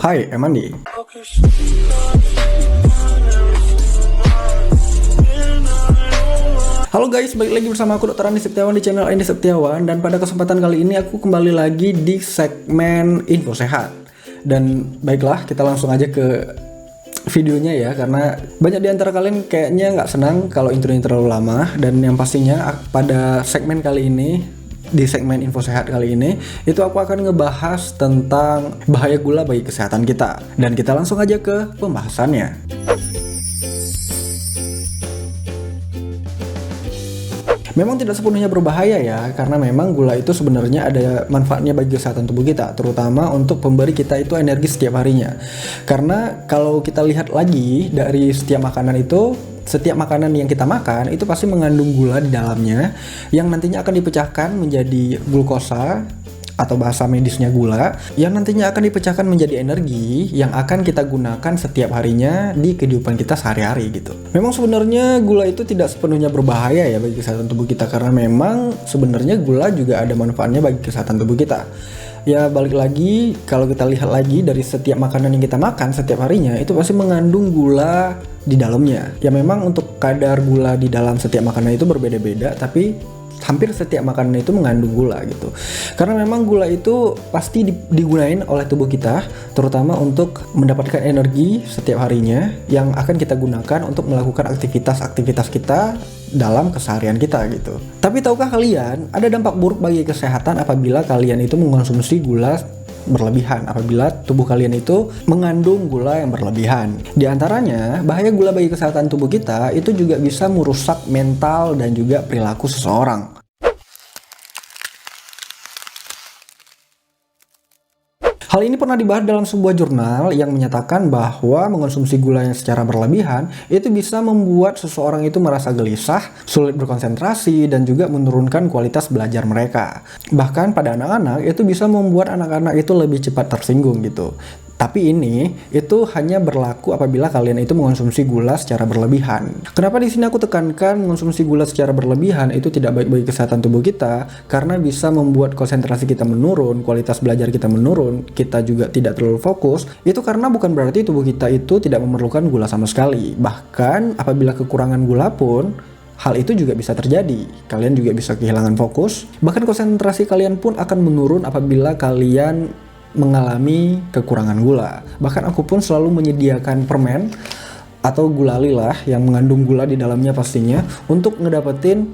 Hai, Emandi. Halo guys, balik lagi bersama aku Dr. Andi Setiawan di channel Andi Setiawan. Dan pada kesempatan kali ini aku kembali lagi di segmen info sehat. Dan baiklah, kita langsung aja ke videonya ya, karena banyak di antara kalian kayaknya nggak senang kalau intronya terlalu lama. Dan yang pastinya pada segmen kali ini, di segmen info sehat kali ini, itu aku akan ngebahas tentang bahaya gula bagi kesehatan kita. Dan kita langsung aja ke pembahasannya. Memang tidak sepenuhnya berbahaya ya, karena memang gula itu sebenarnya ada manfaatnya bagi kesehatan tubuh kita, terutama untuk pemberi kita itu energi setiap harinya. Karena kalau kita lihat lagi dari setiap makanan itu, setiap makanan yang kita makan itu pasti mengandung gula di dalamnya, yang nantinya akan dipecahkan menjadi glukosa atau bahasa medisnya gula, yang nantinya akan dipecahkan menjadi energi yang akan kita gunakan setiap harinya di kehidupan kita sehari-hari gitu. Memang sebenarnya gula itu tidak sepenuhnya berbahaya ya bagi kesehatan tubuh kita, karena memang sebenarnya gula juga ada manfaatnya bagi kesehatan tubuh kita. Ya balik lagi, kalau kita lihat lagi dari setiap makanan yang kita makan setiap harinya itu pasti mengandung gula di dalamnya. Ya memang untuk kadar gula di dalam setiap makanan itu berbeda-beda, tapi hampir setiap makanan itu mengandung gula gitu. Karena memang gula itu pasti digunain oleh tubuh kita, terutama untuk mendapatkan energi setiap harinya yang akan kita gunakan untuk melakukan aktivitas-aktivitas kita dalam keseharian kita gitu. Tapi tahukah kalian, ada dampak buruk bagi kesehatan apabila kalian itu mengonsumsi gula berlebihan, apabila tubuh kalian itu mengandung gula yang berlebihan. Di antaranya, bahaya gula bagi kesehatan tubuh kita itu juga bisa merusak mental dan juga perilaku seseorang. Hal ini pernah dibahas dalam sebuah jurnal yang menyatakan bahwa mengonsumsi gula yang secara berlebihan itu bisa membuat seseorang itu merasa gelisah, sulit berkonsentrasi, dan juga menurunkan kualitas belajar mereka. Bahkan pada anak-anak itu bisa membuat anak-anak itu lebih cepat tersinggung gitu. Tapi ini itu hanya berlaku apabila kalian itu mengonsumsi gula secara berlebihan. Kenapa di sini aku tekankan mengonsumsi gula secara berlebihan itu tidak baik bagi kesehatan tubuh kita? Karena bisa membuat konsentrasi kita menurun, kualitas belajar kita menurun, kita juga tidak terlalu fokus. Itu karena bukan berarti tubuh kita itu tidak memerlukan gula sama sekali. Bahkan apabila kekurangan gula pun, hal itu juga bisa terjadi. Kalian juga bisa kehilangan fokus. Bahkan konsentrasi kalian pun akan menurun apabila kalian mengalami kekurangan gula. Bahkan aku pun selalu menyediakan permen atau gulali lah yang mengandung gula di dalamnya pastinya, untuk ngedapetin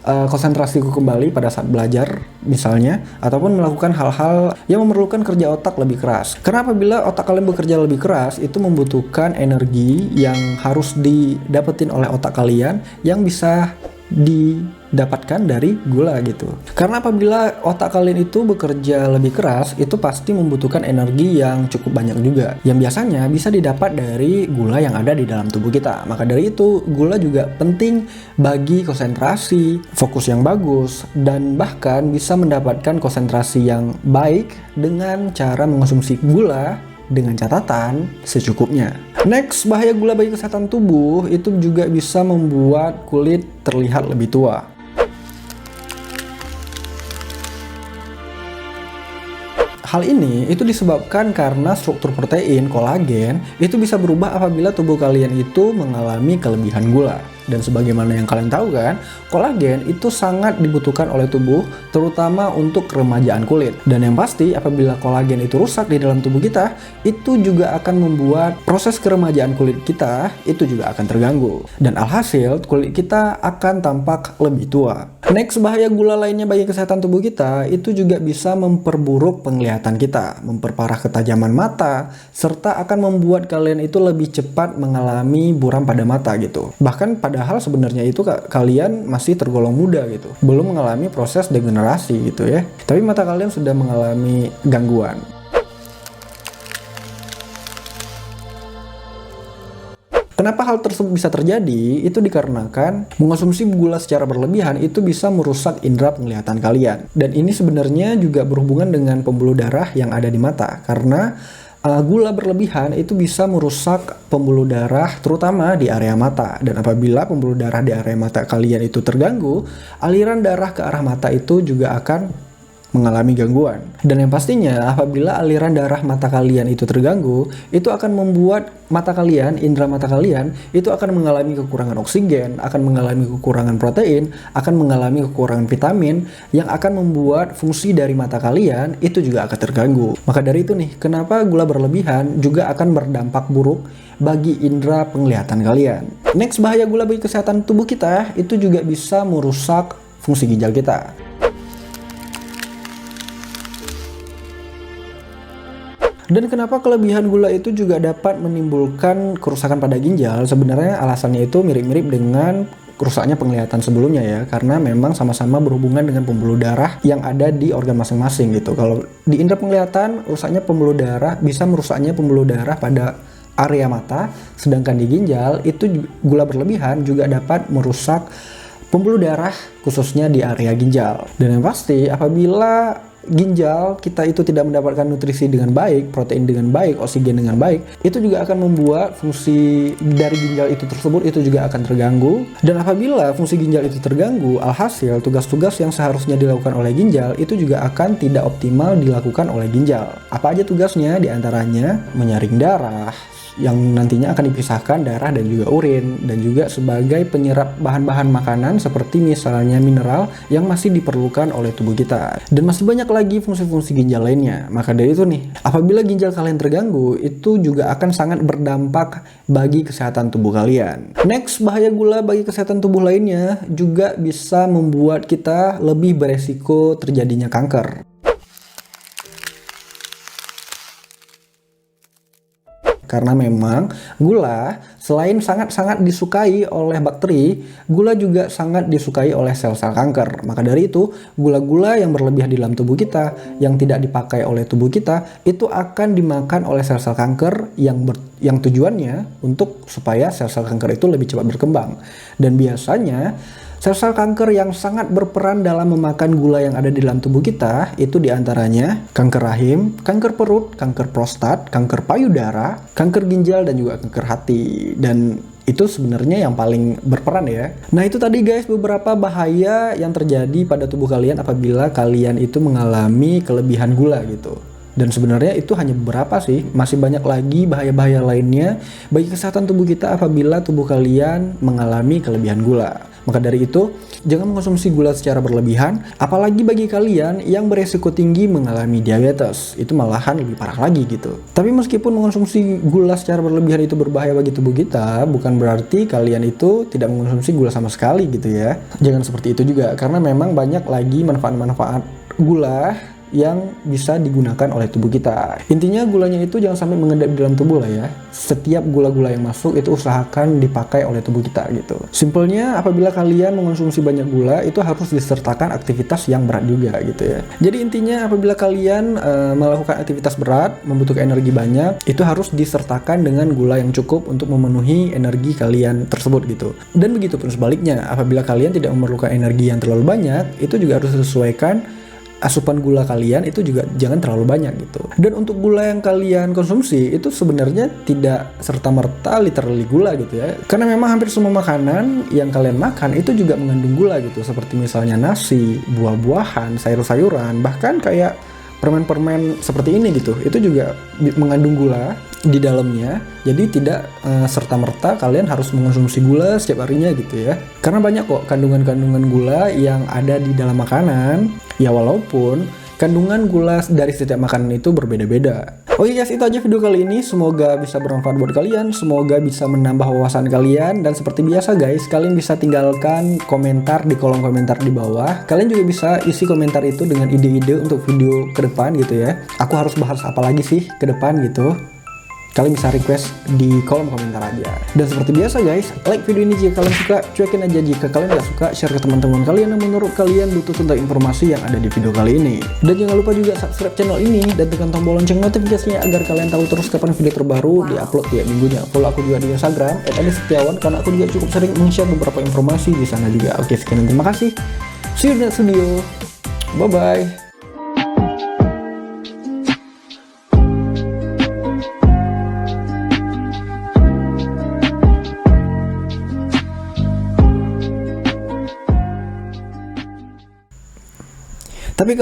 konsentrasiku kembali pada saat belajar misalnya, ataupun melakukan hal-hal yang memerlukan kerja otak lebih keras. Karena apabila otak kalian bekerja lebih keras, itu membutuhkan energi yang harus didapetin oleh otak kalian yang bisa didapatkan dari gula gitu. Karena apabila otak kalian itu bekerja lebih keras, itu pasti membutuhkan energi yang cukup banyak juga, yang biasanya bisa didapat dari gula yang ada di dalam tubuh kita. Maka dari itu, gula juga penting bagi konsentrasi, fokus yang bagus, dan bahkan bisa mendapatkan konsentrasi yang baik dengan cara mengonsumsi gula dengan catatan secukupnya. Next, bahaya gula bagi kesehatan tubuh itu juga bisa membuat kulit terlihat lebih tua. Hal ini itu disebabkan karena struktur protein kolagen itu bisa berubah apabila tubuh kalian itu mengalami kelebihan gula. Dan sebagaimana yang kalian tahu kan, kolagen itu sangat dibutuhkan oleh tubuh, terutama untuk keremajaan kulit. Dan yang pasti apabila kolagen itu rusak di dalam tubuh kita, itu juga akan membuat proses keremajaan kulit kita itu juga akan terganggu. Dan alhasil kulit kita akan tampak lebih tua. Next, bahaya gula lainnya bagi kesehatan tubuh kita itu juga bisa memperburuk penglihatan kita, memperparah ketajaman mata, serta akan membuat kalian itu lebih cepat mengalami buram pada mata gitu. Bahkan padahal sebenarnya itu kalian masih tergolong muda gitu, belum mengalami proses degenerasi gitu ya, tapi mata kalian sudah mengalami gangguan. Kenapa hal tersebut bisa terjadi? Itu dikarenakan mengonsumsi gula secara berlebihan itu bisa merusak indera penglihatan kalian. Dan ini sebenarnya juga berhubungan dengan pembuluh darah yang ada di mata. Karena gula berlebihan itu bisa merusak pembuluh darah terutama di area mata. Dan apabila pembuluh darah di area mata kalian itu terganggu, aliran darah ke arah mata itu juga akan mengalami gangguan. Dan yang pastinya apabila aliran darah mata kalian itu terganggu, itu akan membuat mata kalian, indera mata kalian itu akan mengalami kekurangan oksigen, akan mengalami kekurangan protein, akan mengalami kekurangan vitamin yang akan membuat fungsi dari mata kalian itu juga akan terganggu. Maka dari itu nih, kenapa gula berlebihan juga akan berdampak buruk bagi indera penglihatan kalian. Next, bahaya gula bagi kesehatan tubuh kita itu juga bisa merusak fungsi ginjal kita. Dan kenapa kelebihan gula itu juga dapat menimbulkan kerusakan pada ginjal? Sebenarnya alasannya itu mirip-mirip dengan rusaknya penglihatan sebelumnya ya, karena memang sama-sama berhubungan dengan pembuluh darah yang ada di organ masing-masing gitu. Kalau di indera penglihatan, rusaknya pembuluh darah bisa merusaknya pembuluh darah pada area mata, sedangkan di ginjal itu gula berlebihan juga dapat merusak pembuluh darah khususnya di area ginjal. Dan yang pasti apabila ginjal kita itu tidak mendapatkan nutrisi dengan baik, protein dengan baik, oksigen dengan baik, itu juga akan membuat fungsi dari ginjal itu tersebut itu juga akan terganggu. Dan apabila fungsi ginjal itu terganggu, alhasil tugas-tugas yang seharusnya dilakukan oleh ginjal itu juga akan tidak optimal dilakukan oleh ginjal. Apa aja tugasnya? Di antaranya menyaring darah, yang nantinya akan dipisahkan darah dan juga urin, dan juga sebagai penyerap bahan-bahan makanan seperti misalnya mineral yang masih diperlukan oleh tubuh kita. Dan masih banyak lagi fungsi-fungsi ginjal lainnya. Maka dari itu nih, apabila ginjal kalian terganggu, itu juga akan sangat berdampak bagi kesehatan tubuh kalian. Next, bahaya gula bagi kesehatan tubuh lainnya juga bisa membuat kita lebih beresiko terjadinya kanker. Karena memang gula selain sangat-sangat disukai oleh bakteri, gula juga sangat disukai oleh sel-sel kanker. Maka dari itu, gula-gula yang berlebihan di dalam tubuh kita, yang tidak dipakai oleh tubuh kita, itu akan dimakan oleh sel-sel kanker yang tujuannya untuk supaya sel-sel kanker itu lebih cepat berkembang. Dan biasanya sel-sel kanker yang sangat berperan dalam memakan gula yang ada di dalam tubuh kita itu diantaranya kanker rahim, kanker perut, kanker prostat, kanker payudara, kanker ginjal, dan juga kanker hati. Dan itu sebenarnya yang paling berperan ya. Nah itu tadi guys beberapa bahaya yang terjadi pada tubuh kalian apabila kalian itu mengalami kelebihan gula gitu. Dan sebenarnya itu hanya beberapa sih, masih banyak lagi bahaya-bahaya lainnya bagi kesehatan tubuh kita apabila tubuh kalian mengalami kelebihan gula. Maka dari itu, jangan mengkonsumsi gula secara berlebihan, apalagi bagi kalian yang beresiko tinggi mengalami diabetes. Itu malahan lebih parah lagi gitu. Tapi meskipun mengkonsumsi gula secara berlebihan itu berbahaya bagi tubuh kita, bukan berarti kalian itu tidak mengkonsumsi gula sama sekali gitu ya. Jangan seperti itu juga, karena memang banyak lagi manfaat-manfaat gula yang bisa digunakan oleh tubuh kita. Intinya gulanya itu jangan sampai mengendap di dalam tubuh lah ya. Setiap gula-gula yang masuk itu usahakan dipakai oleh tubuh kita gitu. Simpelnya apabila kalian mengonsumsi banyak gula itu harus disertakan aktivitas yang berat juga gitu ya. Jadi intinya apabila kalian melakukan aktivitas berat, membutuhkan energi banyak, itu harus disertakan dengan gula yang cukup untuk memenuhi energi kalian tersebut gitu. Dan begitu pun sebaliknya, apabila kalian tidak memerlukan energi yang terlalu banyak, itu juga harus disesuaikan asupan gula kalian itu juga jangan terlalu banyak gitu. Dan untuk gula yang kalian konsumsi itu sebenarnya tidak serta-merta literally gula gitu ya. Karena memang hampir semua makanan yang kalian makan itu juga mengandung gula gitu. Seperti misalnya nasi, buah-buahan, sayur-sayuran, bahkan kayak permen-permen seperti ini gitu. Itu juga mengandung gula di dalamnya. Jadi tidak serta-merta kalian harus mengonsumsi gula setiap harinya gitu ya. Karena banyak kok kandungan-kandungan gula yang ada di dalam makanan. Ya walaupun kandungan gula dari setiap makanan itu berbeda-beda. Oke guys, itu aja video kali ini. Semoga bisa bermanfaat buat kalian. Semoga bisa menambah wawasan kalian. Dan seperti biasa guys, kalian bisa tinggalkan komentar di kolom komentar di bawah. Kalian juga bisa isi komentar itu dengan ide-ide untuk video ke depan gitu ya. Aku harus bahas apa lagi sih ke depan gitu. Kalian bisa request di kolom komentar aja. Dan seperti biasa guys, like video ini jika kalian suka, cuekin aja jika kalian gak suka, share ke teman-teman kalian yang menurut kalian butuh tentang informasi yang ada di video kali ini. Dan jangan lupa juga subscribe channel ini dan tekan tombol lonceng notifikasinya agar kalian tahu terus kapan video terbaru diupload tiap minggunya. Follow aku juga di Instagram @adisetiawan karena aku juga cukup sering men-share beberapa informasi di sana juga. Oke, sekian dan terima kasih. See you di next video. Bye bye. Tapi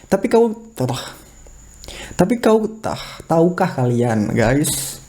Tapi kau tahukah kalian guys,